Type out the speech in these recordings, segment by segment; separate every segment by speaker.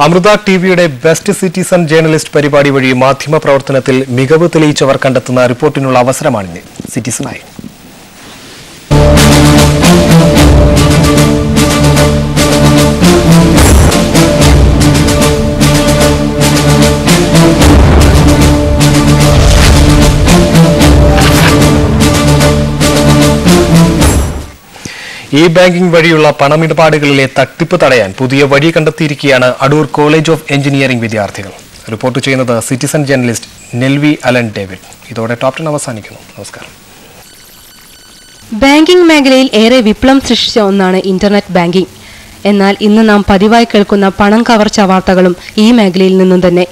Speaker 1: അമൃത ടിവിയുടെ best citizen journalist പരിപാടി വഴി മാധ്യമ പ്രവർത്തനത്തിൽ മികവ് തെളിയിച്ചവർ കണ്ടെത്തുന്ന റിപ്പോർട്ടിനുള്ള അവസരമാണിന്ന്. സിറ്റിസണായി ബാങ്കിംഗ് വഴിയുള്ള പണമിടപാടുകളിലെ തട്ടിപ്പ് തടയാൻ പുതിയ വഴി കണ്ടെത്തിയിരിക്കുകയാണ് അടൂർ കോളേജ് ഓഫ് എഞ്ചിനീയറിംഗ് വിദ്യാർത്ഥികൾ. റിപ്പോർട്ട് ചെയ്യുന്നത് സിറ്റിസൺ ജേർണലിസ്റ്റ് നെൽവി അലൻ ഡേവിഡ്. ഇതോടെ ടോപ് 10 അവസാനിക്കുന്നു. നമസ്കാരം.
Speaker 2: ബാങ്കിംഗ് മേഖലയിൽ ഏറെ വിപ്ലവം സൃഷ്ടിച്ച ഒന്നാണ് ഇന്റർനെറ്റ് ബാങ്കിംഗ്. എന്നാൽ ഇന്ന് നാം പതിവായി കേൾക്കുന്ന പണം കവർച്ച വാർത്തകളും ഈ മേഖലയിൽ നിന്നും തന്നെ.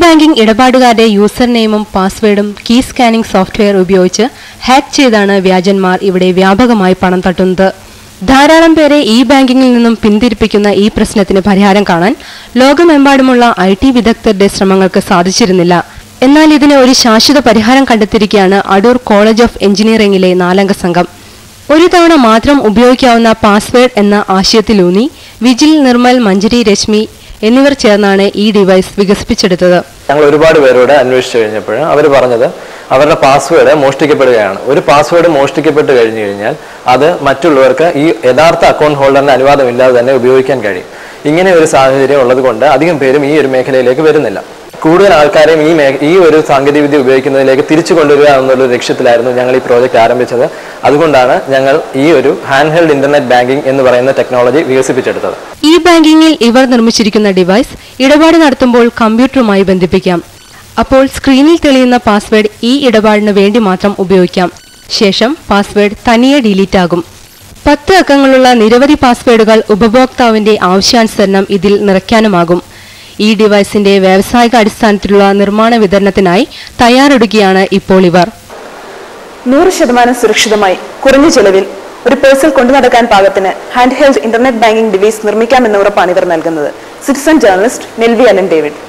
Speaker 2: ബാങ്കിംഗ് ഇടപാടുകാരുടെ യൂസർ നെയിമും പാസ്വേഡും കീ സ്കാനിംഗ് സോഫ്റ്റ്വെയർ ഉപയോഗിച്ച് ഹാക്ക് ചെയ്താണ് വ്യാജന്മാർ ഇവിടെ വ്യാപകമായി പണം തട്ടുന്നത്. ധാരാളം പേരെ ബാങ്കിംഗിൽ നിന്നും പിന്തിരിപ്പിക്കുന്ന ഈ പ്രശ്നത്തിന് പരിഹാരം കാണാൻ ലോകമെമ്പാടുമുള്ള IT വിദഗ്ധരുടെ ശ്രമങ്ങൾക്ക് സാധിച്ചിരുന്നില്ല. എന്നാൽ ഇതിന് ഒരു ശാശ്വത പരിഹാരം കണ്ടെത്തിയിരിക്കുകയാണ് അടൂർ കോളേജ് ഓഫ് എഞ്ചിനീയറിംഗിലെ 4-അംഗ സംഘം. ഒരു തവണ മാത്രം ഉപയോഗിക്കാവുന്ന പാസ്വേഡ് എന്ന ആശയത്തിലൂന്നി വിജിൽ, നിർമ്മൽ, മഞ്ജരി, രശ്മി എന്നിവർ ചേർന്നാണ് ഈ ഡിവൈസ് വികസിപ്പിച്ചെടുത്തത്.
Speaker 3: ഞങ്ങൾ ഒരുപാട് പേരോട് അന്വേഷിച്ചു കഴിഞ്ഞപ്പോൾ അവർ പറഞ്ഞത് അവരുടെ പാസ്വേഡ് മോഷ്ടിക്കപ്പെടുകയാണ്. ഒരു പാസ്വേഡ് മോഷ്ടിക്കപ്പെട്ട് കഴിഞ്ഞു കഴിഞ്ഞാൽ അത് മറ്റുള്ളവർക്ക് ഈ യഥാർത്ഥ അക്കൗണ്ട് ഹോൾഡറിന്റെ അനുവാദമില്ലാതെ തന്നെ ഉപയോഗിക്കാൻ കഴിയും. ഇങ്ങനെ ഒരു സാഹചര്യം ഉള്ളത് കൊണ്ട് അധികം പേരും ഈ ഒരു മേഖലയിലേക്ക് വരുന്നില്ല. കൂടുതൽ ആൾക്കാരെയും ഈ ഒരു സാങ്കേതികവിദ്യ ഉപയോഗിക്കുന്നതിലേക്ക് തിരിച്ചു കൊണ്ടുവരിക എന്നുള്ള ലക്ഷ്യത്തിലായിരുന്നു ഞങ്ങൾ ഈ പ്രോജക്റ്റ് ആരംഭിച്ചത്. അതുകൊണ്ടാണ് ഞങ്ങൾ ഈ ഒരു ഹാൻഡ് ഹെൽഡ് ഇന്റർനെറ്റ് ബാങ്കിംഗ് എന്ന് പറയുന്ന ടെക്നോളജി വികസിപ്പിച്ചെടുത്തത്.
Speaker 2: ബാങ്കിംഗിൽ ഇവർ നിർമ്മിച്ചിരിക്കുന്ന ഡിവൈസ് ഇടപാട് നടത്തുമ്പോൾ കമ്പ്യൂട്ടറുമായി ബന്ധിപ്പിക്കാം. അപ്പോൾ സ്ക്രീനിൽ തെളിയുന്ന പാസ്വേഡ് ഈ ഇടപാടിന് വേണ്ടി മാത്രം ഉപയോഗിക്കാം. ശേഷം പാസ്വേഡ് തനിയെ ഡിലീറ്റ് ആകും. 10 അക്കങ്ങളുള്ള നിരവധി പാസ്വേഡുകൾ ഉപഭോക്താവിന്റെ ആവശ്യാനുസരണം ഇതിൽ നിറയ്ക്കാനുമാകും. ഈ ഡിവൈസിന്റെ വ്യാവസായിക അടിസ്ഥാനത്തിലുള്ള നിർമ്മാണ വിതരണത്തിനായി തയ്യാറെടുക്കുകയാണ് ഇപ്പോൾ ഇവർ.
Speaker 4: 100% സുരക്ഷിതമായി കുറഞ്ഞ ചെലവിൽ ഒരു പേഴ്സൽ കൊണ്ടു നടക്കാൻ പാകത്തിന് hand held internet banking device നിർമ്മിക്കാമെന്ന ഉറപ്പാണ് ഇവർ നൽകുന്നത്. സിറ്റിസൺ ജേർണലിസ്റ്റ് നെൽവി അലൻ ഡേവിഡ്.